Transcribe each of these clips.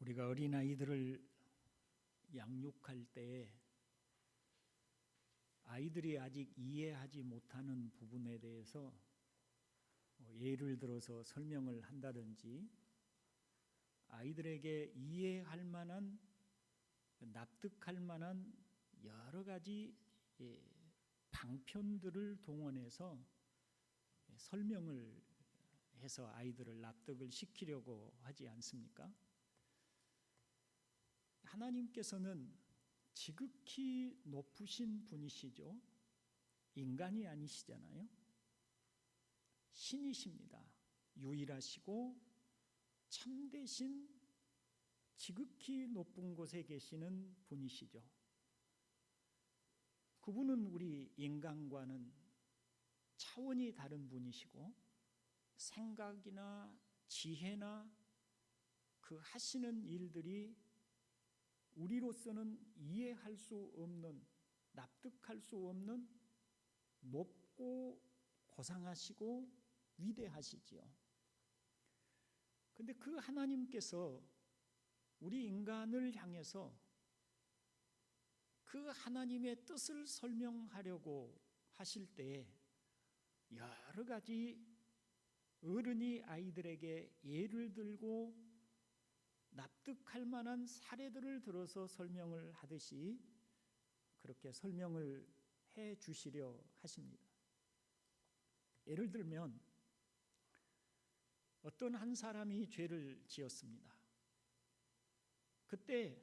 우리가 어린아이들을 양육할 때 아이들이 아직 이해하지 못하는 부분에 대해서 예를 들어서 설명을 한다든지 아이들에게 이해할 만한, 납득할 만한 여러 가지 방편들을 동원해서 설명을 해서 아이들을 납득을 시키려고 하지 않습니까? 하나님께서는 지극히 높으신 분이시죠. 인간이 아니시잖아요. 신이십니다. 유일하시고 참되신 지극히 높은 곳에 계시는 분이시죠. 그분은 우리 인간과는 차원이 다른 분이시고 생각이나 지혜나 그 하시는 일들이 우리로서는 이해할 수 없는, 납득할 수 없는 높고 고상하시고 위대하시지요. 그런데 그 하나님께서 우리 인간을 향해서 그 하나님의 뜻을 설명하려고 하실 때 여러 가지 어른이 아이들에게 예를 들고 납득할 만한 사례들을 들어서 설명을 하듯이 그렇게 설명을 해 주시려 하십니다. 예를 들면 어떤 한 사람이 죄를 지었습니다. 그때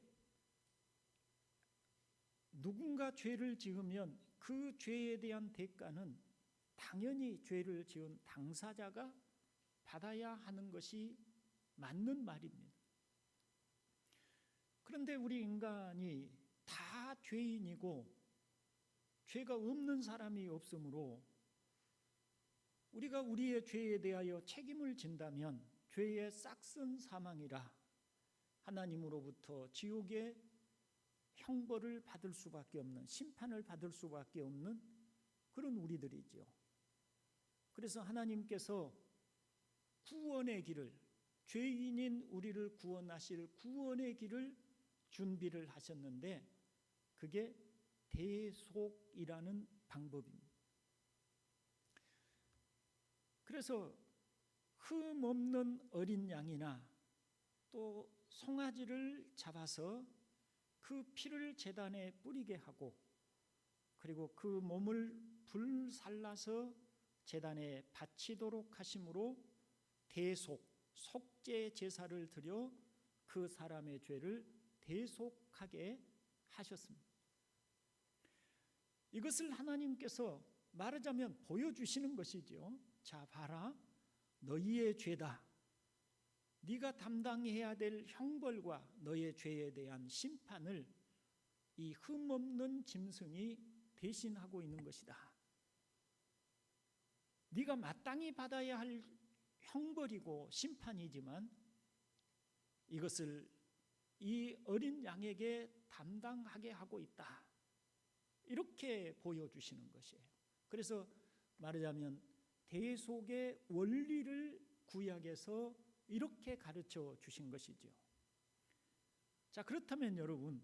누군가 죄를 지으면 그 죄에 대한 대가는 당연히 죄를 지은 당사자가 받아야 하는 것이 맞는 말입니다. 그런데 우리 인간이 다 죄인이고 죄가 없는 사람이 없으므로 우리가 우리의 죄에 대하여 책임을 진다면 죄의 싹슨 사망이라 하나님으로부터 지옥의 형벌을 받을 수밖에 없는, 심판을 받을 수밖에 없는 그런 우리들이지요. 그래서 하나님께서 구원의 길을, 죄인인 우리를 구원하실 구원의 길을 준비를 하셨는데 그게 대속이라는 방법입니다. 그래서 흠 없는 어린 양이나 또 송아지를 잡아서 그 피를 제단에 뿌리게 하고 그리고 그 몸을 불살라서 제단에 바치도록 하심으로 대속, 속죄 제사를 드려 그 사람의 죄를 대속하게 하셨습니다. 이것을 하나님께서 말하자면 보여주시는 것이죠. 자, 봐라, 너희의 죄다. 네가 담당해야 될 형벌과 너의 죄에 대한 심판을 이 흠없는 짐승이 대신하고 있는 것이다. 네가 마땅히 받아야 할 형벌이고 심판이지만 이것을 이 어린 양에게 담당하게 하고 있다. 이렇게 보여주시는 것이에요. 그래서 말하자면 대속의 원리를 구약에서 이렇게 가르쳐 주신 것이죠. 자, 그렇다면 여러분,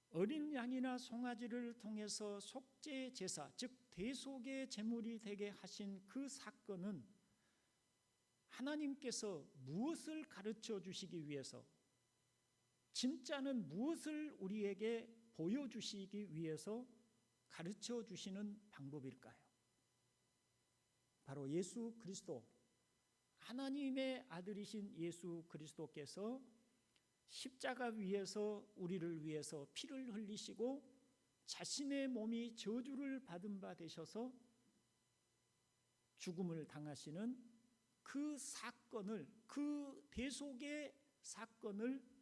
어린 양이나 송아지를 통해서 속죄 제사, 즉 대속의 제물이 되게 하신 그 사건은 하나님께서 무엇을 가르쳐 주시기 위해서, 진짜는 무엇을 우리에게 보여주시기 위해서 가르쳐 주시는 방법일까요? 바로 예수 그리스도, 하나님의 아들이신 예수 그리스도께서 십자가 위에서 우리를 위해서 피를 흘리시고 자신의 몸이 저주를 받은 바 되셔서 죽음을 당하시는 그 사건을, 그 대속의 사건을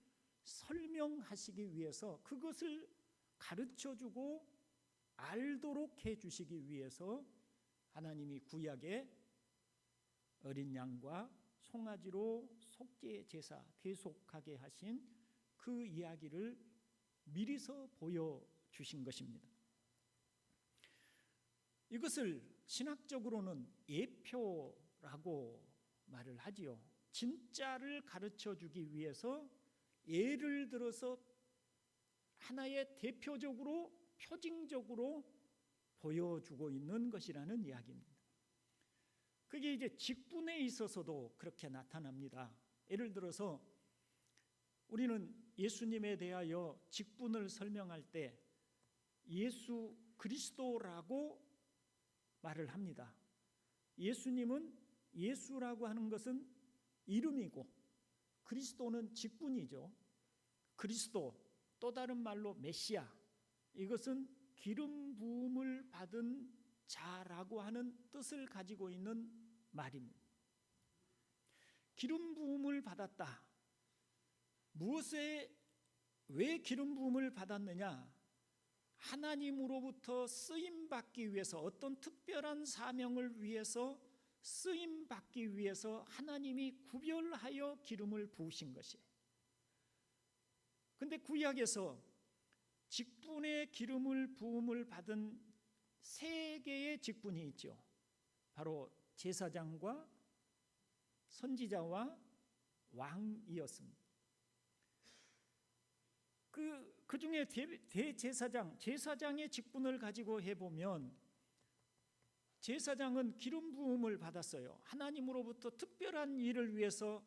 설명하시기 위해서, 그것을 가르쳐주고 알도록 해주시기 위해서 하나님이 구약에 어린 양과 송아지로 속죄 제사, 대속하게 하신 그 이야기를 미리서 보여주신 것입니다. 이것을 신학적으로는 예표라고 말을 하지요. 진짜를 가르쳐주기 위해서 예를 들어서 하나의 대표적으로 표징적으로 보여주고 있는 것이라는 이야기입니다. 그게 이제 직분에 있어서도 그렇게 나타납니다. 예를 들어서 우리는 예수님에 대하여 직분을 설명할 때 예수 그리스도라고 말을 합니다. 예수님은, 예수라고 하는 것은 이름이고 그리스도는 직분이죠. 그리스도, 또 다른 말로 메시아, 이것은 기름 부음을 받은 자라고 하는 뜻을 가지고 있는 말입니다. 기름 부음을 받았다. 무엇에, 왜 기름 부음을 받았느냐? 하나님으로부터 쓰임 받기 위해서, 어떤 특별한 사명을 위해서 쓰임 받기 위해서 하나님이 구별하여 기름을 부으신 것이에요. 근데 구약에서 직분의 기름을 부음을 받은 세 개의 직분이 있죠. 바로 제사장과 선지자와 왕이었습니다. 그 중에 대제사장, 제사장의 직분을 가지고 해보면 제사장은 기름 부음을 받았어요. 하나님으로부터 특별한 일을 위해서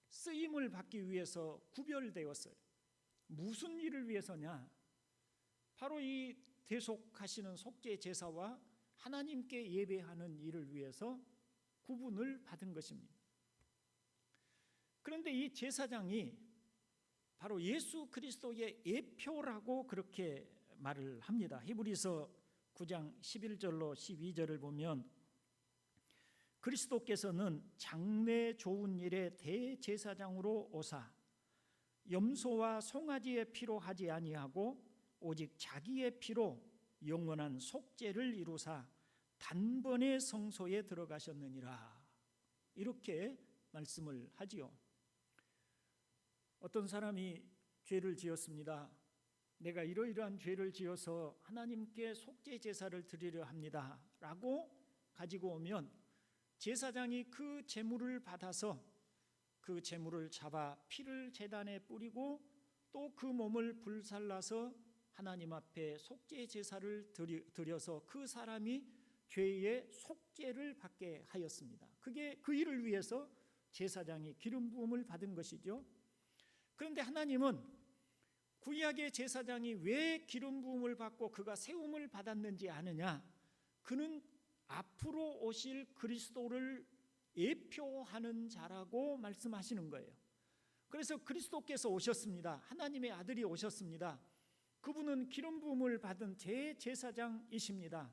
쓰임을 받기 위해서 구별되었어요. 무슨 일을 위해서냐? 바로 이 대속하시는 속죄 제사와 하나님께 예배하는 일을 위해서 구분을 받은 것입니다. 그런데 이 제사장이 바로 예수 그리스도의 예표라고 그렇게 말을 합니다. 히브리서 9장 11절로 12절을 보면 그리스도께서는 장래 좋은 일의 대제사장으로 오사 염소와 송아지의 피로 하지 아니하고 오직 자기의 피로 영원한 속죄를 이루사 단번에 성소에 들어가셨느니라. 이렇게 말씀을 하지요. 어떤 사람이 죄를 지었습니다. 내가 이러이러한 죄를 지어서 하나님께 속죄 제사를 드리려 합니다 라고 가지고 오면 제사장이 그 제물을 받아서 그 제물을 잡아 피를 제단에 뿌리고 또 그 몸을 불살라서 하나님 앞에 속죄 제사를 드려서 그 사람이 죄의 속죄를 받게 하였습니다. 그게 그 일을 위해서 제사장이 기름 부음을 받은 것이죠. 그런데 하나님은 구약의 제사장이 왜 기름 부음을 받고 그가 세움을 받았는지 아느냐? 그는 앞으로 오실 그리스도를 예표하는 자라고 말씀하시는 거예요. 그래서 그리스도께서 오셨습니다. 하나님의 아들이 오셨습니다. 그분은 기름 부음을 받은 대제사장이십니다.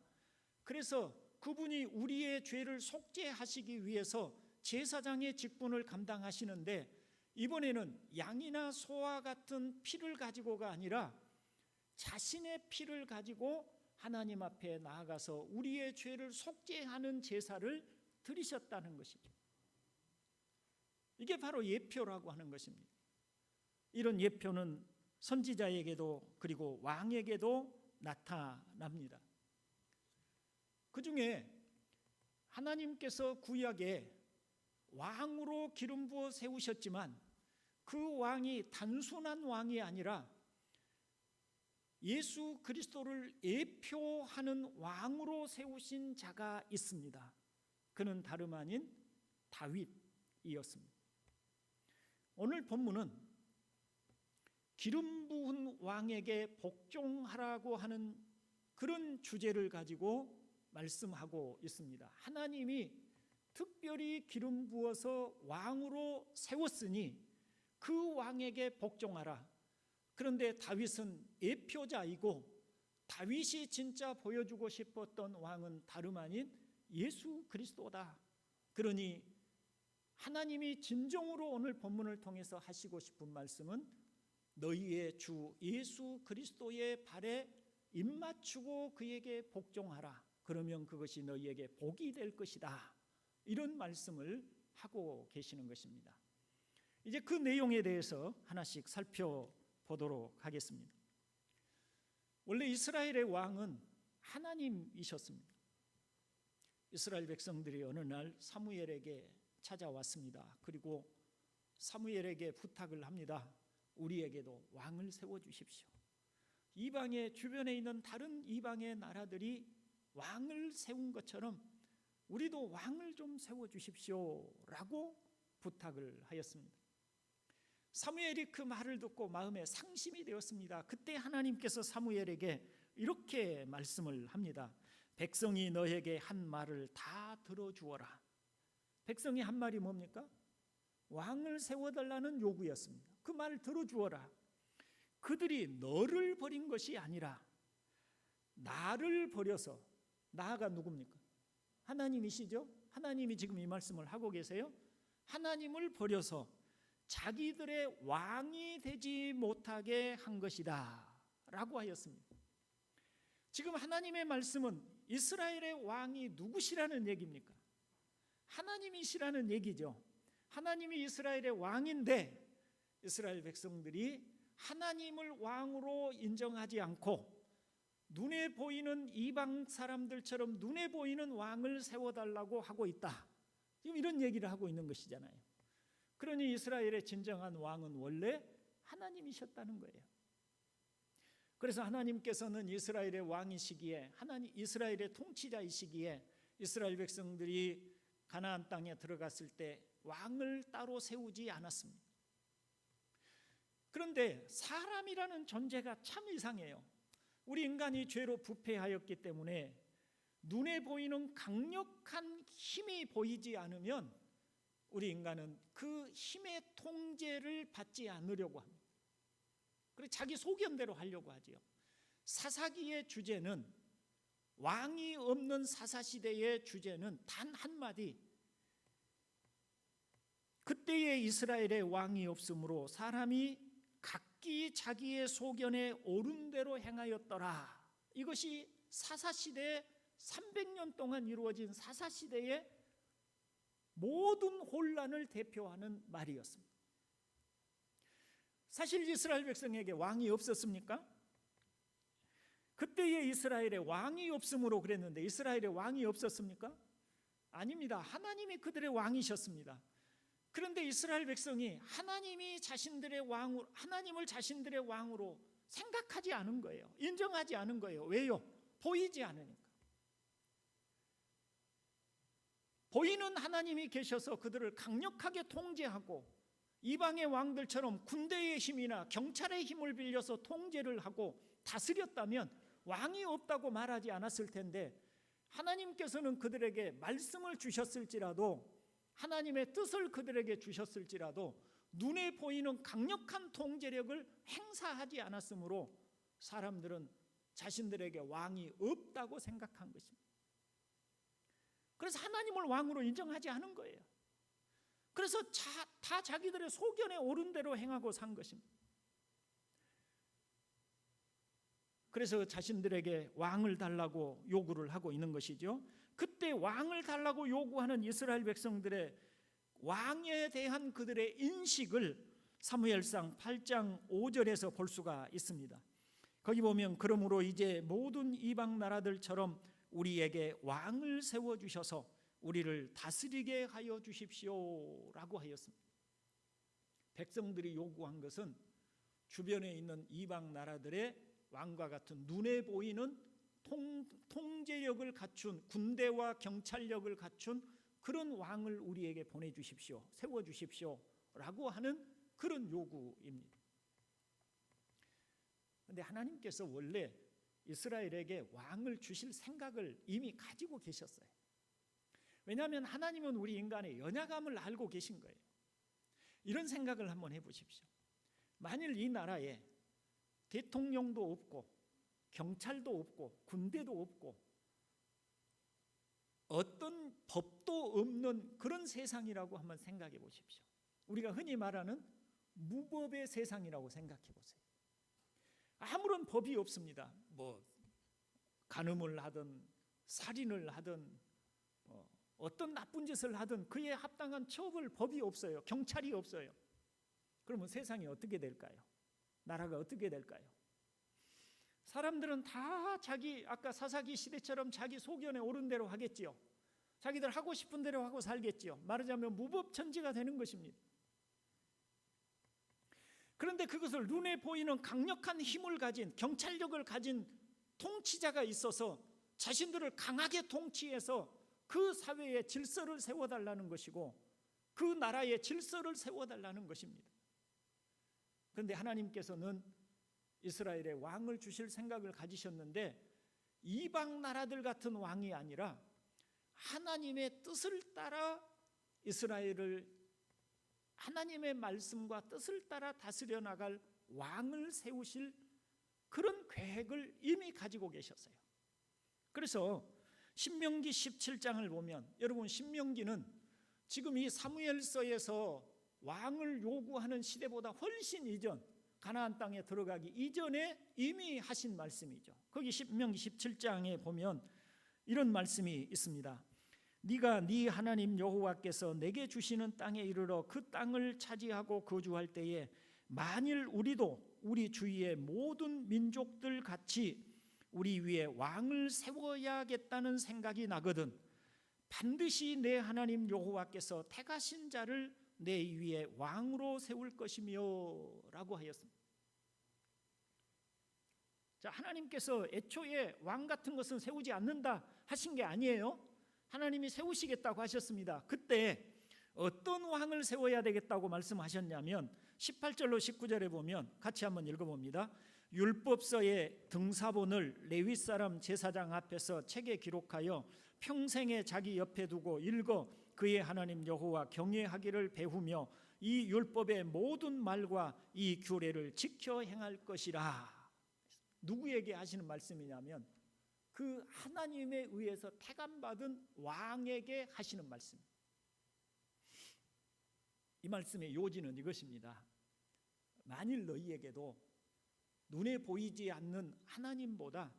그래서 그분이 우리의 죄를 속죄하시기 위해서 제사장의 직분을 감당하시는데 이번에는 양이나 소와 같은 피를 가지고가 아니라 자신의 피를 가지고 하나님 앞에 나아가서 우리의 죄를 속죄하는 제사를 드리셨다는 것이죠. 이게 바로 예표라고 하는 것입니다. 이런 예표는 선지자에게도 그리고 왕에게도 나타납니다. 그 중에 하나님께서 구약에 왕으로 기름 부어 세우셨지만 그 왕이 단순한 왕이 아니라 예수 그리스도를 예표하는 왕으로 세우신 자가 있습니다. 그는 다름 아닌 다윗이었습니다. 오늘 본문은 기름 부은 왕에게 복종하라고 하는 그런 주제를 가지고 말씀하고 있습니다. 하나님이 특별히 기름 부어서 왕으로 세웠으니 그 왕에게 복종하라. 그런데 다윗은 예표자이고 다윗이 진짜 보여주고 싶었던 왕은 다름 아닌 예수 그리스도다. 그러니 하나님이 진정으로 오늘 본문을 통해서 하시고 싶은 말씀은 너희의 주 예수 그리스도의 발에 입맞추고 그에게 복종하라. 그러면 그것이 너희에게 복이 될 것이다. 이런 말씀을 하고 계시는 것입니다. 이제 그 내용에 대해서 하나씩 살펴보도록 하겠습니다. 원래 이스라엘의 왕은 하나님이셨습니다. 이스라엘 백성들이 어느 날 사무엘에게 찾아왔습니다. 그리고 사무엘에게 부탁을 합니다. 우리에게도 왕을 세워주십시오. 이방의 주변에 있는 다른 이방의 나라들이 왕을 세운 것처럼 우리도 왕을 좀 세워주십시오 라고 부탁을 하였습니다. 사무엘이 그 말을 듣고 마음에 상심이 되었습니다. 그때 하나님께서 사무엘에게 이렇게 말씀을 합니다. 백성이 너에게 한 말을 다 들어주어라. 백성이 한 말이 뭡니까? 왕을 세워달라는 요구였습니다. 그 말을 들어주어라. 그들이 너를 버린 것이 아니라 나를 버려서, 나가 누굽니까? 하나님이시죠? 하나님이 지금 이 말씀을 하고 계세요. 하나님을 버려서 자기들의 왕이 되지 못하게 한 것이다 라고 하였습니다. 지금 하나님의 말씀은 이스라엘의 왕이 누구시라는 얘기입니까? 하나님이시라는 얘기죠. 하나님이 이스라엘의 왕인데 이스라엘 백성들이 하나님을 왕으로 인정하지 않고 눈에 보이는 이방 사람들처럼 눈에 보이는 왕을 세워달라고 하고 있다. 지금 이런 얘기를 하고 있는 것이잖아요. 그러니 이스라엘의 진정한 왕은 원래 하나님이셨다는 거예요. 그래서 하나님께서는 이스라엘의 왕이시기에, 이스라엘의 통치자이시기에 이스라엘 백성들이 가나안 땅에 들어갔을 때 왕을 따로 세우지 않았습니다. 그런데 사람이라는 존재가 참 이상해요. 우리 인간이 죄로 부패하였기 때문에 눈에 보이는 강력한 힘이 보이지 않으면 우리 인간은 그 힘의 통제를 받지 않으려고 합니다. 그리고 자기 소견대로 하려고 하지요. 사사기의 주제는, 왕이 없는 사사시대의 주제는 단 한마디, 그때의 이스라엘의 왕이 없으므로 사람이 각기 자기의 소견에 옳은 대로 행하였더라. 이것이 사사시대 300년 동안 이루어진 사사시대의 모든 혼란을 대표하는 말이었습니다. 사실 이스라엘 백성에게 왕이 없었습니까? 그때의 이스라엘에 왕이 없으므로 그랬는데 이스라엘에 왕이 없었습니까? 아닙니다. 하나님이 그들의 왕이셨습니다. 그런데 이스라엘 백성이 하나님을 자신들의 왕으로 생각하지 않은 거예요. 인정하지 않은 거예요. 왜요? 보이지 않으니까. 보이는 하나님이 계셔서 그들을 강력하게 통제하고 이방의 왕들처럼 군대의 힘이나 경찰의 힘을 빌려서 통제를 하고 다스렸다면 왕이 없다고 말하지 않았을 텐데, 하나님께서는 그들에게 말씀을 주셨을지라도, 하나님의 뜻을 그들에게 주셨을지라도 눈에 보이는 강력한 통제력을 행사하지 않았으므로 사람들은 자신들에게 왕이 없다고 생각한 것입니다. 그래서 하나님을 왕으로 인정하지 않은 거예요. 그래서 다 자기들의 소견에 옳은 대로 행하고 산 것입니다. 그래서 자신들에게 왕을 달라고 요구를 하고 있는 것이죠. 그때 왕을 달라고 요구하는 이스라엘 백성들의 왕에 대한 그들의 인식을 사무엘상 8장 5절에서 볼 수가 있습니다. 거기 보면 그러므로 이제 모든 이방 나라들처럼 우리에게 왕을 세워주셔서 우리를 다스리게 하여 주십시오라고 하였습니다. 백성들이 요구한 것은 주변에 있는 이방 나라들의 왕과 같은 눈에 보이는 통제력을 갖춘, 군대와 경찰력을 갖춘 그런 왕을 우리에게 보내주십시오, 세워주십시오 라고 하는 그런 요구입니다. 그런데 하나님께서 원래 이스라엘에게 왕을 주실 생각을 이미 가지고 계셨어요. 왜냐하면 하나님은 우리 인간의 연약함을 알고 계신 거예요. 이런 생각을 한번 해보십시오. 만일 이 나라에 대통령도 없고 경찰도 없고 군대도 없고 어떤 법도 없는 그런 세상이라고 한번 생각해 보십시오. 우리가 흔히 말하는 무법의 세상이라고 생각해 보세요. 아무런 법이 없습니다. 뭐 간음을 하든 살인을 하든 어떤 나쁜 짓을 하든 그에 합당한 처벌 법이 없어요. 경찰이 없어요. 그러면 세상이 어떻게 될까요? 나라가 어떻게 될까요? 사람들은 다 아까 사사기 시대처럼 자기 소견에 옳은 대로 하겠지요. 자기들 하고 싶은 대로 하고 살겠지요. 말하자면 무법천지가 되는 것입니다. 그런데 그것을 눈에 보이는 강력한 힘을 가진, 경찰력을 가진 통치자가 있어서 자신들을 강하게 통치해서 그 사회의 질서를 세워달라는 것이고 그 나라의 질서를 세워달라는 것입니다. 그런데 하나님께서는 이스라엘에 왕을 주실 생각을 가지셨는데 이방 나라들 같은 왕이 아니라 하나님의 뜻을 따라 이스라엘을 하나님의 말씀과 뜻을 따라 다스려 나갈 왕을 세우실 그런 계획을 이미 가지고 계셨어요. 그래서 신명기 17장을 보면, 여러분 신명기는 지금 이 사무엘서에서 왕을 요구하는 시대보다 훨씬 이전, 가나안 땅에 들어가기 이전에 이미 하신 말씀이죠. 거기 신명기 17장에 보면 이런 말씀이 있습니다. 네가 네 하나님 여호와께서 내게 주시는 땅에 이르러 그 땅을 차지하고 거주할 때에 만일 우리도 우리 주위의 모든 민족들 같이 우리 위에 왕을 세워야겠다는 생각이 나거든 반드시 내 하나님 여호와께서 택하신 자를 내 위에 왕으로 세울 것이며 라고 하였습니다. 자, 하나님께서 애초에 왕 같은 것은 세우지 않는다 하신 게 아니에요. 하나님이 세우시겠다고 하셨습니다. 그때 어떤 왕을 세워야 되겠다고 말씀하셨냐면 18절로 19절에 보면 같이 한번 읽어봅니다. 율법서의 등사본을 레위 사람 제사장 앞에서 책에 기록하여 평생에 자기 옆에 두고 읽어 그의 하나님 여호와 경외하기를 배우며 이 율법의 모든 말과 이 규례를 지켜 행할 것이라. 누구에게 하시는 말씀이냐면 그 하나님에 의해서 택함받은 왕에게 하시는 말씀. 이 말씀의 요지는 이것입니다. 만일 너희에게도 눈에 보이지 않는 하나님보다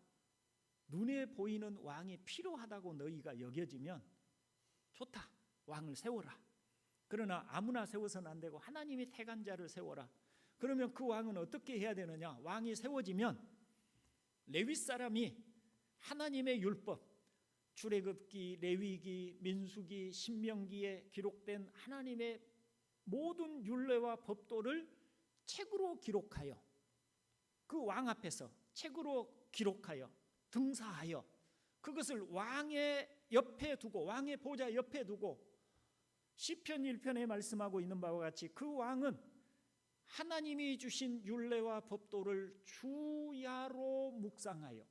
눈에 보이는 왕이 필요하다고 너희가 여겨지면 좋다, 왕을 세워라. 그러나 아무나 세워서는 안 되고 하나님이 택한 자를 세워라. 그러면 그 왕은 어떻게 해야 되느냐? 왕이 세워지면 레위 사람이 하나님의 율법, 출애굽기, 레위기, 민수기, 신명기에 기록된 하나님의 모든 율례와 법도를 책으로 기록하여 그 왕 앞에서 책으로 기록하여 등사하여 그것을 왕의 옆에 두고, 왕의 보좌 옆에 두고 시편 1편에 말씀하고 있는 바와 같이 그 왕은 하나님이 주신 율례와 법도를 주야로 묵상하여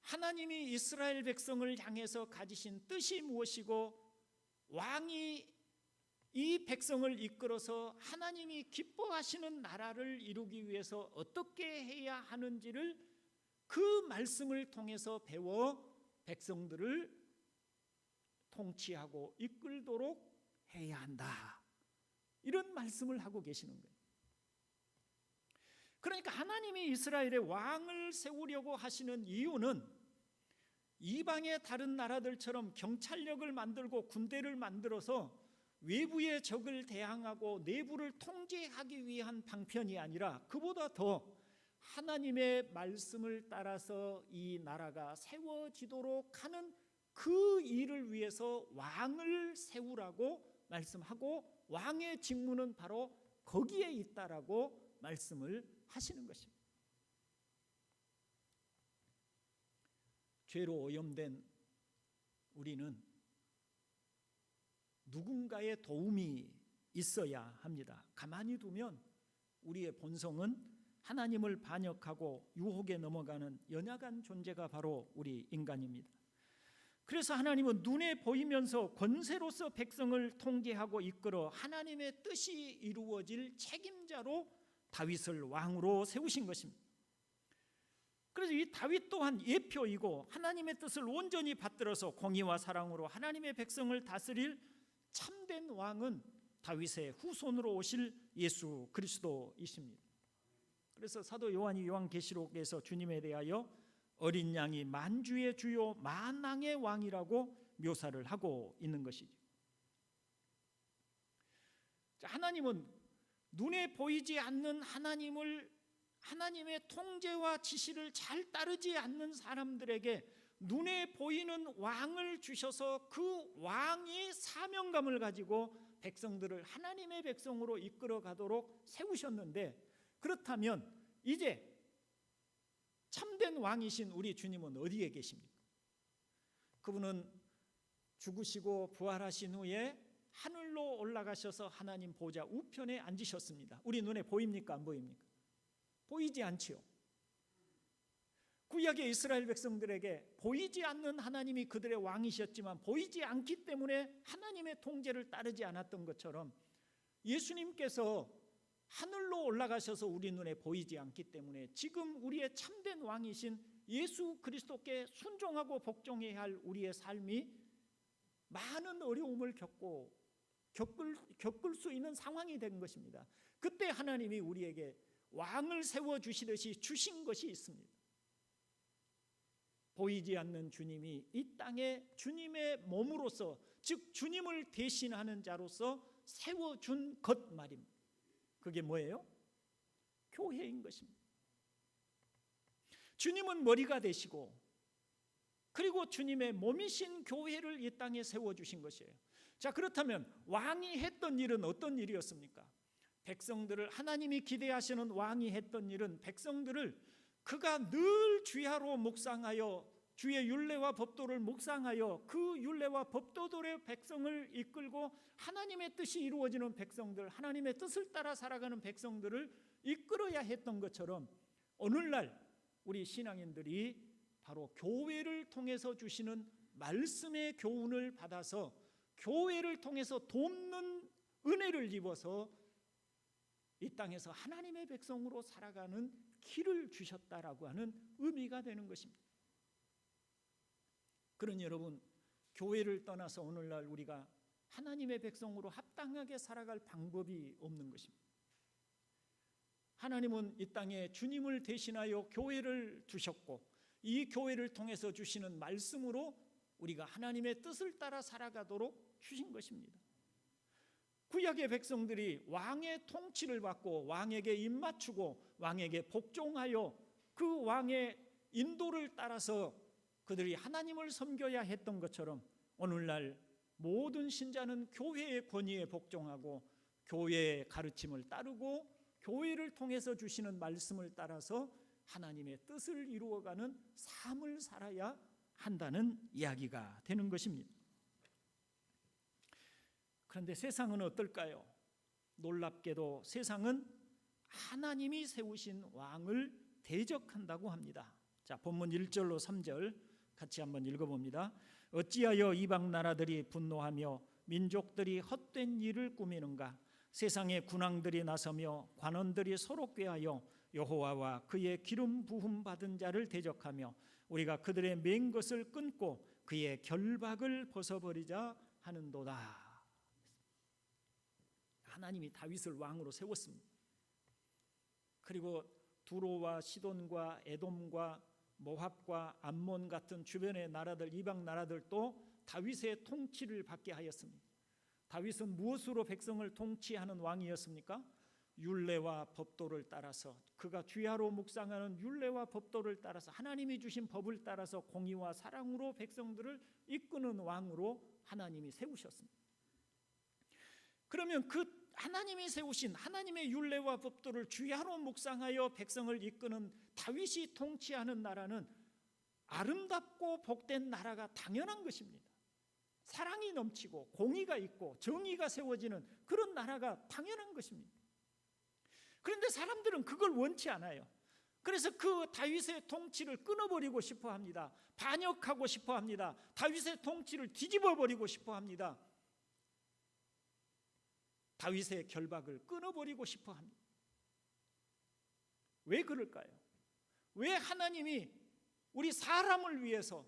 하나님이 이스라엘 백성을 향해서 가지신 뜻이 무엇이고 왕이 이 백성을 이끌어서 하나님이 기뻐하시는 나라를 이루기 위해서 어떻게 해야 하는지를 그 말씀을 통해서 배워 백성들을 통치하고 이끌도록 해야 한다. 이런 말씀을 하고 계시는 거예요. 그러니까 하나님이 이스라엘의 왕을 세우려고 하시는 이유는 이방의 다른 나라들처럼 경찰력을 만들고 군대를 만들어서 외부의 적을 대항하고 내부를 통제하기 위한 방편이 아니라 그보다 더 하나님의 말씀을 따라서 이 나라가 세워지도록 하는 그 일을 위해서 왕을 세우라고 말씀하고 왕의 직무는 바로 거기에 있다라고 말씀을 하시는 것입니다. 죄로 오염된 우리는 누군가의 도움이 있어야 합니다. 가만히 두면 우리의 본성은 하나님을 반역하고 유혹에 넘어가는 연약한 존재가 바로 우리 인간입니다. 그래서 하나님은 눈에 보이면서 권세로서 백성을 통제하고 이끌어 하나님의 뜻이 이루어질 책임자로 다윗을 왕으로 세우신 것입니다. 그래서 이 다윗 또한 예표이고 하나님의 뜻을 온전히 받들어서 공의와 사랑으로 하나님의 백성을 다스릴 참된 왕은 다윗의 후손으로 오실 예수 그리스도이십니다. 그래서 사도 요한이 요한계시록에서 주님에 대하여 어린 양이 만주의 주요 만왕의 왕이라고 묘사를 하고 있는 것이죠. 하나님은 눈에 보이지 않는 하나님의 통제와 지시를 잘 따르지 않는 사람들에게 눈에 보이는 왕을 주셔서 그 왕이 사명감을 가지고 백성들을 하나님의 백성으로 이끌어 가도록 세우셨는데, 그렇다면 이제 참된 왕이신 우리 주님은 어디에 계십니까? 그분은 죽으시고 부활하신 후에 하늘로 올라가셔서 하나님 보좌 우편에 앉으셨습니다. 우리 눈에 보입니까? 안 보입니까? 보이지 않지요. 구약의 이스라엘 백성들에게 보이지 않는 하나님이 그들의 왕이셨지만 보이지 않기 때문에 하나님의 통제를 따르지 않았던 것처럼, 예수님께서 하늘로 올라가셔서 우리 눈에 보이지 않기 때문에 지금 우리의 참된 왕이신 예수 그리스도께 순종하고 복종해야 할 우리의 삶이 많은 어려움을 겪을 수 있는 상황이 된 것입니다. 그때 하나님이 우리에게 왕을 세워주시듯이 주신 것이 있습니다. 보이지 않는 주님이 이 땅에 주님의 몸으로서, 즉 주님을 대신하는 자로서 세워준 것 말입니다. 그게 뭐예요? 교회인 것입니다. 주님은 머리가 되시고, 그리고 주님의 몸이신 교회를 이 땅에 세워주신 것이에요. 자, 그렇다면 왕이 했던 일은 어떤 일이었습니까? 백성들을, 하나님이 기대하시는 왕이 했던 일은 백성들을 그가 늘 주야로 묵상하여 주의 율례와 법도를 묵상하여 그 율례와 법도들의 백성을 이끌고 하나님의 뜻이 이루어지는 백성들, 하나님의 뜻을 따라 살아가는 백성들을 이끌어야 했던 것처럼, 오늘날 우리 신앙인들이 바로 교회를 통해서 주시는 말씀의 교훈을 받아서 교회를 통해서 돕는 은혜를 입어서 이 땅에서 하나님의 백성으로 살아가는 길을 주셨다라고 하는 의미가 되는 것입니다. 그러니 여러분, 교회를 떠나서 오늘날 우리가 하나님의 백성으로 합당하게 살아갈 방법이 없는 것입니다. 하나님은 이 땅에 주님을 대신하여 교회를 두셨고, 이 교회를 통해서 주시는 말씀으로 우리가 하나님의 뜻을 따라 살아가도록 주신 것입니다. 구약의 백성들이 왕의 통치를 받고 왕에게 입맞추고 왕에게 복종하여 그 왕의 인도를 따라서 그들이 하나님을 섬겨야 했던 것처럼, 오늘날 모든 신자는 교회의 권위에 복종하고 교회의 가르침을 따르고 교회를 통해서 주시는 말씀을 따라서 하나님의 뜻을 이루어가는 삶을 살아야 한다는 이야기가 되는 것입니다. 그런데 세상은 어떨까요? 놀랍게도 세상은 하나님이 세우신 왕을 대적한다고 합니다. 자, 본문 1절로 3절 같이 한번 읽어봅니다. 어찌하여 이방 나라들이 분노하며 민족들이 헛된 일을 꾸미는가? 세상의 군왕들이 나서며 관원들이 서로 꾀하여 여호와와 그의 기름 부음 받은 자를 대적하며 우리가 그들의 맨 것을 끊고 그의 결박을 벗어버리자 하는도다. 하나님이 다윗을 왕으로 세웠습니다. 그리고 두로와 시돈과 에돔과 모압과 암몬 같은 주변의 나라들, 이방 나라들도 다윗의 통치를 받게 하였습니다. 다윗은 무엇으로 백성을 통치하는 왕이었습니까? 율례와 법도를 따라서, 그가 주야로 묵상하는 율례와 법도를 따라서 하나님이 주신 법을 따라서 공의와 사랑으로 백성들을 이끄는 왕으로 하나님이 세우셨습니다. 그러면 그 하나님이 세우신 하나님의 율례와 법도를 주야로 묵상하여 백성을 이끄는 다윗이 통치하는 나라는 아름답고 복된 나라가 당연한 것입니다. 사랑이 넘치고 공의가 있고 정의가 세워지는 그런 나라가 당연한 것입니다. 그런데 사람들은 그걸 원치 않아요. 그래서 그 다윗의 통치를 끊어버리고 싶어 합니다. 반역하고 싶어 합니다. 다윗의 통치를 뒤집어버리고 싶어 합니다. 다윗의 결박을 끊어버리고 싶어 합니다. 왜 그럴까요? 왜 하나님이 우리 사람을 위해서,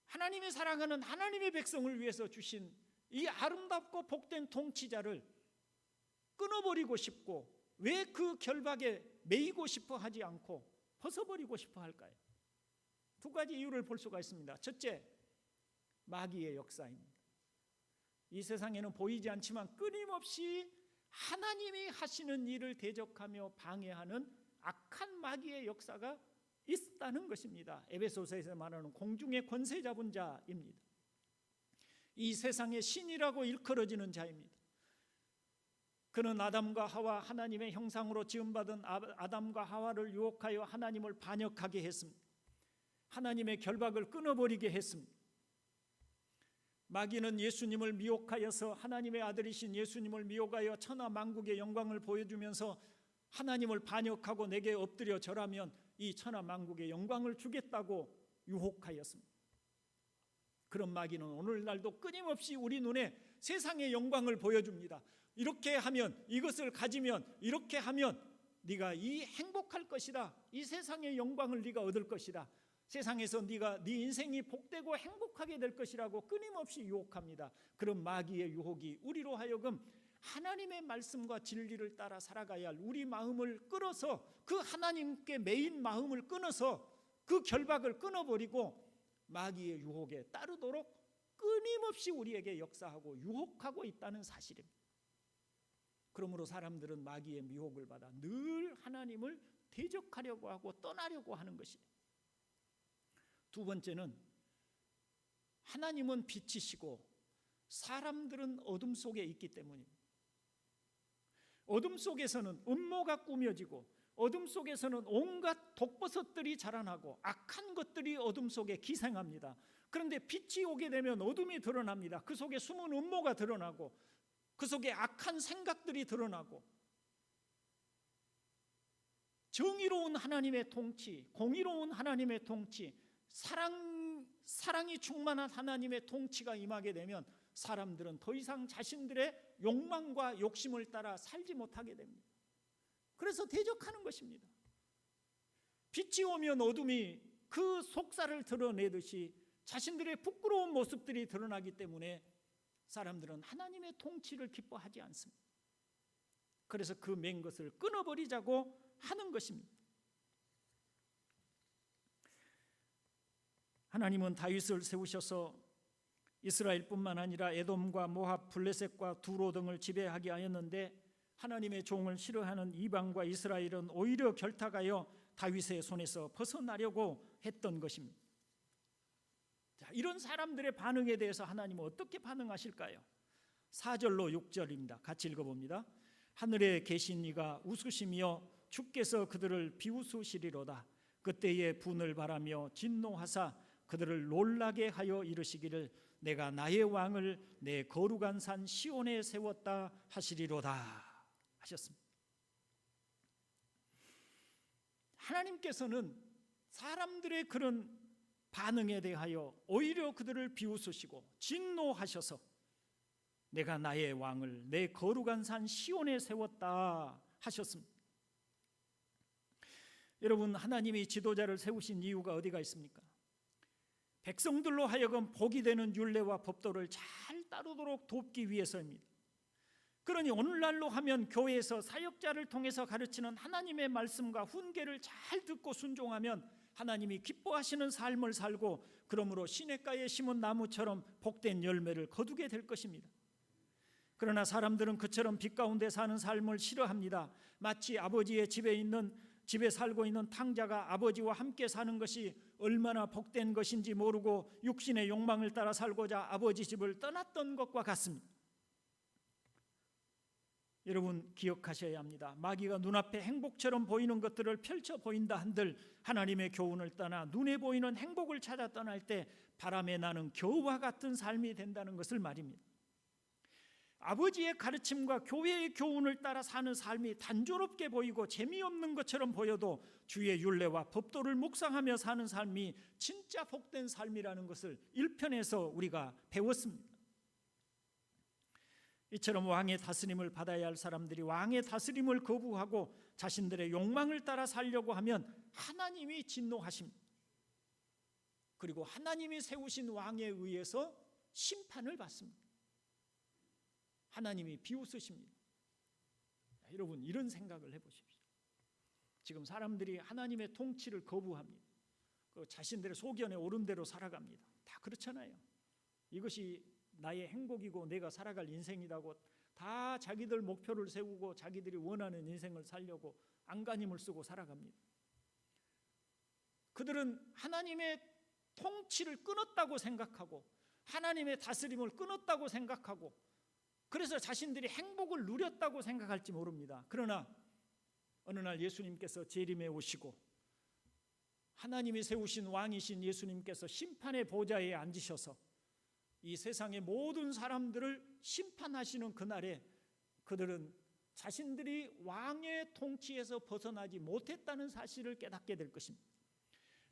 하나님의 사랑하는 하나님의 백성을 위해서 주신 이 아름답고 복된 통치자를 끊어버리고 싶고, 왜 그 결박에 매이고 싶어 하지 않고 벗어버리고 싶어 할까요? 두 가지 이유를 볼 수가 있습니다. 첫째, 마귀의 역사입니다. 이 세상에는 보이지 않지만 끊임없이 하나님이 하시는 일을 대적하며 방해하는 악한 마귀의 역사가 있다는 것입니다. 에베소서에서 말하는 공중의 권세 잡은 자입니다. 이 세상의 신이라고 일컬어지는 자입니다. 그는 아담과 하와, 하나님의 형상으로 지음받은 아담과 하와를 유혹하여 하나님을 반역하게 했습니다. 하나님의 결박을 끊어버리게 했습니다. 마귀는 예수님을 미혹하여서 하나님의 아들이신 예수님을 미혹하여 천하 만국의 영광을 보여주면서 하나님을 반역하고 내게 엎드려 절하면 이 천하 만국의 영광을 주겠다고 유혹하였습니다. 그런 마귀는 오늘날도 끊임없이 우리 눈에 세상의 영광을 보여줍니다. 이렇게 하면, 이것을 가지면, 이렇게 하면 네가 이 행복할 것이다. 이 세상의 영광을 네가 얻을 것이다. 세상에서 네 인생이 복되고 행복하게 될 것이라고 끊임없이 유혹합니다. 그런 마귀의 유혹이 우리로 하여금 하나님의 말씀과 진리를 따라 살아가야 할 우리 마음을 끌어서, 그 하나님께 매인 마음을 끊어서 그 결박을 끊어버리고 마귀의 유혹에 따르도록 끊임없이 우리에게 역사하고 유혹하고 있다는 사실입니다. 그러므로 사람들은 마귀의 유혹을 받아 늘 하나님을 대적하려고 하고 떠나려고 하는 것입니다. 두 번째는 하나님은 빛이시고 사람들은 어둠 속에 있기 때문입니다. 어둠 속에서는 음모가 꾸며지고 어둠 속에서는 온갖 독버섯들이 자라나고 악한 것들이 어둠 속에 기생합니다. 그런데 빛이 오게 되면 어둠이 드러납니다. 그 속에 숨은 음모가 드러나고 그 속에 악한 생각들이 드러나고 정의로운 하나님의 통치, 공의로운 하나님의 통치, 사랑이 충만한 하나님의 통치가 임하게 되면 사람들은 더 이상 자신들의 욕망과 욕심을 따라 살지 못하게 됩니다. 그래서 대적하는 것입니다. 빛이 오면 어둠이 그 속살을 드러내듯이 자신들의 부끄러운 모습들이 드러나기 때문에 사람들은 하나님의 통치를 기뻐하지 않습니다. 그래서 그 맨 것을 끊어버리자고 하는 것입니다. 하나님은 다윗을 세우셔서 이스라엘뿐만 아니라 에돔과 모압, 블레셋과 두로 등을 지배하게 하였는데 하나님의 종을 싫어하는 이방과 이스라엘은 오히려 결탁하여 다윗의 손에서 벗어나려고 했던 것입니다. 자, 이런 사람들의 반응에 대해서 하나님은 어떻게 반응하실까요? 4절로 6절입니다. 같이 읽어봅니다. 하늘에 계신 이가 웃으시며 주께서 그들을 비웃으시리로다. 그때에 분을 바라며 진노하사 그들을 놀라게 하여 이르시기를 내가 나의 왕을 내 거룩한 산 시온에 세웠다 하시리로다 하셨습니다. 하나님께서는 사람들의 그런 반응에 대하여 오히려 그들을 비웃으시고 진노하셔서 내가 나의 왕을 내 거룩한 산 시온에 세웠다 하셨습니다. 여러분, 하나님이 지도자를 세우신 이유가 어디가 있습니까? 백성들로 하여금 복이 되는 율례와 법도를 잘 따르도록 돕기 위해서입니다. 그러니 오늘날로 하면 교회에서 사역자를 통해서 가르치는 하나님의 말씀과 훈계를 잘 듣고 순종하면 하나님이 기뻐하시는 삶을 살고 그러므로 시냇가에 심은 나무처럼 복된 열매를 거두게 될 것입니다. 그러나 사람들은 그처럼 빛 가운데 사는 삶을 싫어합니다. 마치 아버지의 집에 살고 있는 탕자가 아버지와 함께 사는 것이 얼마나 복된 것인지 모르고 육신의 욕망을 따라 살고자 아버지 집을 떠났던 것과 같습니다. 여러분, 기억하셔야 합니다. 마귀가 눈앞에 행복처럼 보이는 것들을 펼쳐 보인다 한들 하나님의 교훈을 떠나 눈에 보이는 행복을 찾아 떠날 때 바람에 나는 겨우와 같은 삶이 된다는 것을 말입니다. 아버지의 가르침과 교회의 교훈을 따라 사는 삶이 단조롭게 보이고 재미없는 것처럼 보여도 주의 율례와 법도를 묵상하며 사는 삶이 진짜 복된 삶이라는 것을 1편에서 우리가 배웠습니다. 이처럼 왕의 다스림을 받아야 할 사람들이 왕의 다스림을 거부하고 자신들의 욕망을 따라 살려고 하면 하나님이 진노하십니다. 그리고 하나님이 세우신 왕에 의해서 심판을 받습니다. 하나님이 비웃으십니다. 여러분, 이런 생각을 해보십시오. 지금 사람들이 하나님의 통치를 거부합니다. 자신들의 소견에 오른 대로 살아갑니다. 다 그렇잖아요. 이것이 나의 행복이고 내가 살아갈 인생이라고 다 자기들 목표를 세우고 자기들이 원하는 인생을 살려고 안간힘을 쓰고 살아갑니다. 그들은 하나님의 통치를 끊었다고 생각하고 하나님의 다스림을 끊었다고 생각하고 그래서 자신들이 행복을 누렸다고 생각할지 모릅니다. 그러나 어느 날 예수님께서 재림에 오시고 하나님이 세우신 왕이신 예수님께서 심판의 보좌에 앉으셔서 이 세상의 모든 사람들을 심판하시는 그날에 그들은 자신들이 왕의 통치에서 벗어나지 못했다는 사실을 깨닫게 될 것입니다.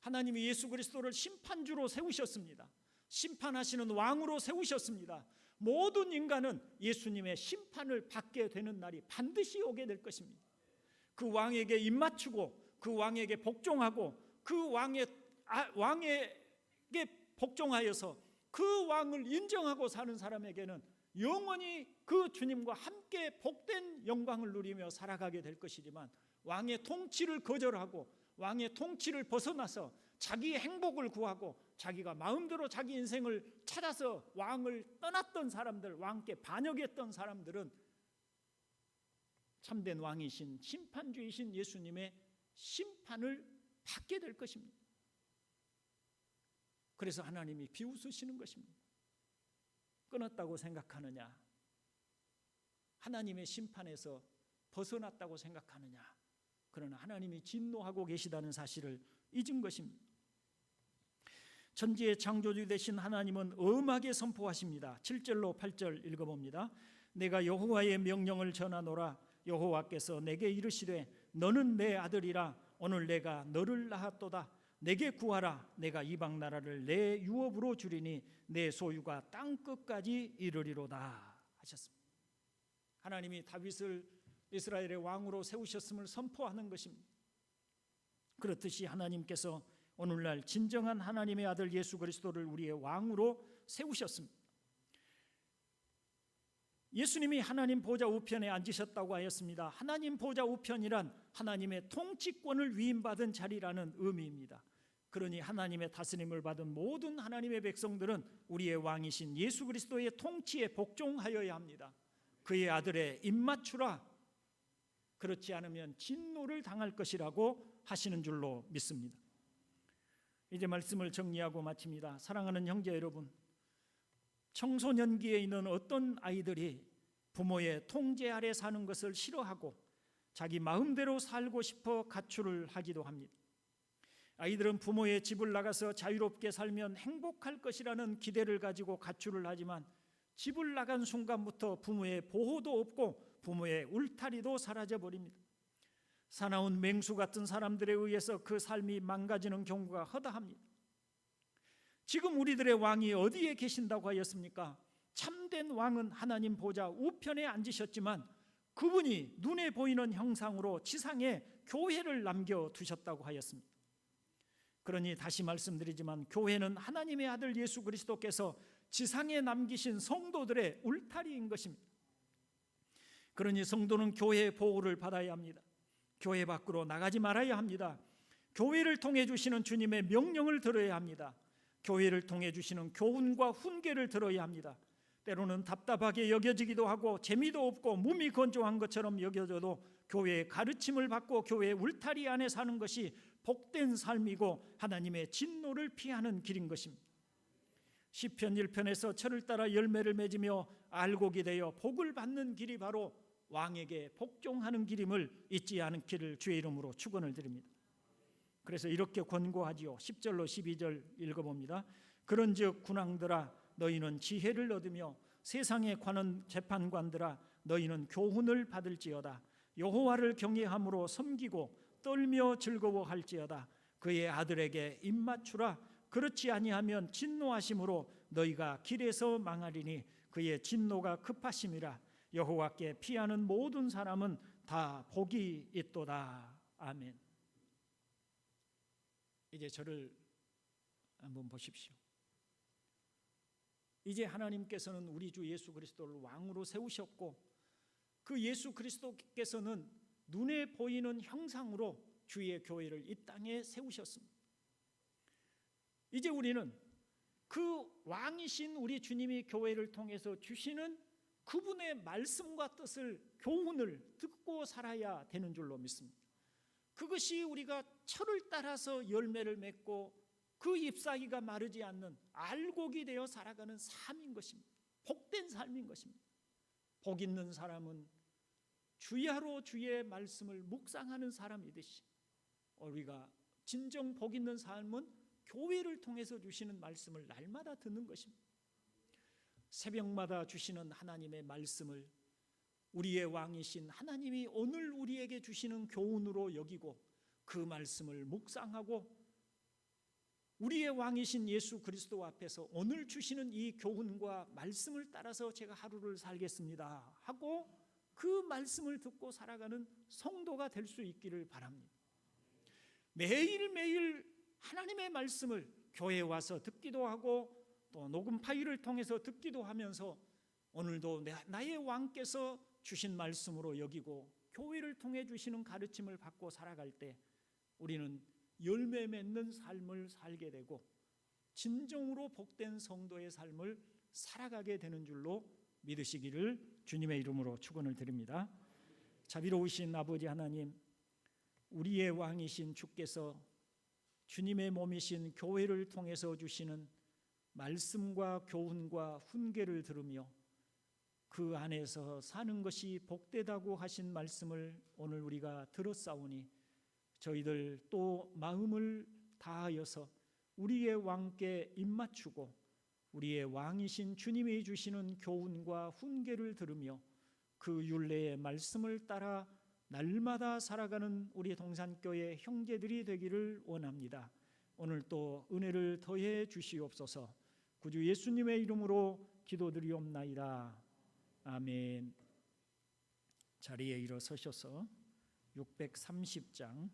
하나님이 예수 그리스도를 심판주로 세우셨습니다. 심판하시는 왕으로 세우셨습니다. 모든 인간은 예수님의 심판을 받게 되는 날이 반드시 오게 될 것입니다. 그 왕에게 입맞추고 그 왕에게 복종하고 그 왕에게 복종하여서 그 왕을 인정하고 사는 사람에게는 영원히 그 주님과 함께 복된 영광을 누리며 살아가게 될 것이지만 왕의 통치를 거절하고 왕의 통치를 벗어나서 자기의 행복을 구하고 자기가 마음대로 자기 인생을 찾아서 왕을 떠났던 사람들, 왕께 반역했던 사람들은 참된 왕이신 심판주이신 예수님의 심판을 받게 될 것입니다. 그래서 하나님이 비웃으시는 것입니다. 끊었다고 생각하느냐? 하나님의 심판에서 벗어났다고 생각하느냐? 그러나 하나님이 진노하고 계시다는 사실을 잊은 것입니다. 천지의 창조주 되신 하나님은 엄하게 선포하십니다. 7절로 8절 읽어봅니다. 내가 여호와의 명령을 전하노라. 여호와께서 내게 이르시되 너는 내 아들이라. 오늘 내가 너를 낳았도다. 내게 구하라. 내가 이방 나라를 내 유업으로 주리니 내 소유가 땅 끝까지 이르리로다 하셨습니다. 하나님이 다윗을 이스라엘의 왕으로 세우셨음을 선포하는 것입니다. 그렇듯이 하나님께서 오늘날 진정한 하나님의 아들 예수 그리스도를 우리의 왕으로 세우셨습니다. 예수님이 하나님 보좌 우편에 앉으셨다고 하였습니다. 하나님 보좌 우편이란 하나님의 통치권을 위임받은 자리라는 의미입니다. 그러니 하나님의 다스림을 받은 모든 하나님의 백성들은 우리의 왕이신 예수 그리스도의 통치에 복종하여야 합니다. 그의 아들의 입맞추라. 그렇지 않으면 진노를 당할 것이라고 하시는 줄로 믿습니다. 이제 말씀을 정리하고 마칩니다. 사랑하는 형제 여러분, 청소년기에 있는 어떤 아이들이 부모의 통제 아래 사는 것을 싫어하고 자기 마음대로 살고 싶어 가출을 하기도 합니다. 아이들은 부모의 집을 나가서 자유롭게 살면 행복할 것이라는 기대를 가지고 가출을 하지만 집을 나간 순간부터 부모의 보호도 없고 부모의 울타리도 사라져버립니다. 사나운 맹수 같은 사람들에 의해서 그 삶이 망가지는 경우가 허다합니다. 지금 우리들의 왕이 어디에 계신다고 하였습니까? 참된 왕은 하나님 보좌 우편에 앉으셨지만 그분이 눈에 보이는 형상으로 지상에 교회를 남겨두셨다고 하였습니다. 그러니 다시 말씀드리지만 교회는 하나님의 아들 예수 그리스도께서 지상에 남기신 성도들의 울타리인 것입니다. 그러니 성도는 교회의 보호를 받아야 합니다. 교회 밖으로 나가지 말아야 합니다. 교회를 통해 주시는 주님의 명령을 들어야 합니다. 교회를 통해 주시는 교훈과 훈계를 들어야 합니다. 때로는 답답하게 여겨지기도 하고 재미도 없고 몸이 건조한 것처럼 여겨져도 교회의 가르침을 받고 교회의 울타리 안에 사는 것이 복된 삶이고 하나님의 진노를 피하는 길인 것입니다. 시편 1편에서 철을 따라 열매를 맺으며 알곡이 되어 복을 받는 길이 바로 왕에게 복종하는 길임을 잊지 않기를 주의 이름으로 축원을 드립니다. 그래서 이렇게 권고하지요. 10절로 12절 읽어봅니다. 그런즉 군왕들아 너희는 지혜를 얻으며 세상에 관한 재판관들아 너희는 교훈을 받을지어다. 여호와를 경외함으로 섬기고 떨며 즐거워할지어다. 그의 아들에게 입맞추라. 그렇지 아니하면 진노하심으로 너희가 길에서 망하리니 그의 진노가 급하심이라. 여호와께 피하는 모든 사람은 다 복이 있도다. 아멘. 이제 저를 한번 보십시오. 이제 하나님께서는 우리 주 예수 그리스도를 왕으로 세우셨고 그 예수 그리스도께서는 눈에 보이는 형상으로 주의 교회를 이 땅에 세우셨습니다. 이제 우리는 그 왕이신 우리 주님이 교회를 통해서 주시는 그분의 말씀과 뜻을 교훈을 듣고 살아야 되는 줄로 믿습니다. 그것이 우리가 철을 따라서 열매를 맺고 그 잎사귀가 마르지 않는 알곡이 되어 살아가는 삶인 것입니다. 복된 삶인 것입니다. 복 있는 사람은 주야로 주의 말씀을 묵상하는 사람이듯이 우리가 진정 복 있는 삶은 교회를 통해서 주시는 말씀을 날마다 듣는 것입니다. 새벽마다 주시는 하나님의 말씀을 우리의 왕이신 하나님이 오늘 우리에게 주시는 교훈으로 여기고 그 말씀을 묵상하고 우리의 왕이신 예수 그리스도 앞에서 오늘 주시는 이 교훈과 말씀을 따라서 제가 하루를 살겠습니다 하고 그 말씀을 듣고 살아가는 성도가 될 수 있기를 바랍니다. 매일매일 하나님의 말씀을 교회에 와서 듣기도 하고 또 녹음 파일을 통해서 듣기도 하면서 오늘도 나의 왕께서 주신 말씀으로 여기고 교회를 통해 주시는 가르침을 받고 살아갈 때 우리는 열매 맺는 삶을 살게 되고 진정으로 복된 성도의 삶을 살아가게 되는 줄로 믿으시기를 주님의 이름으로 축원을 드립니다. 자비로우신 아버지 하나님, 우리의 왕이신 주께서 주님의 몸이신 교회를 통해서 주시는 말씀과 교훈과 훈계를 들으며 그 안에서 사는 것이 복되다고 하신 말씀을 오늘 우리가 들었사오니 저희들 또 마음을 다하여서 우리의 왕께 입맞추고 우리의 왕이신 주님이 주시는 교훈과 훈계를 들으며 그 율례의 말씀을 따라 날마다 살아가는 우리 동산교회 형제들이 되기를 원합니다. 오늘 또 은혜를 더해 주시옵소서. 구주 예수님의 이름으로 기도드리옵나이다. 아멘. 자리에 일어서셔서 630장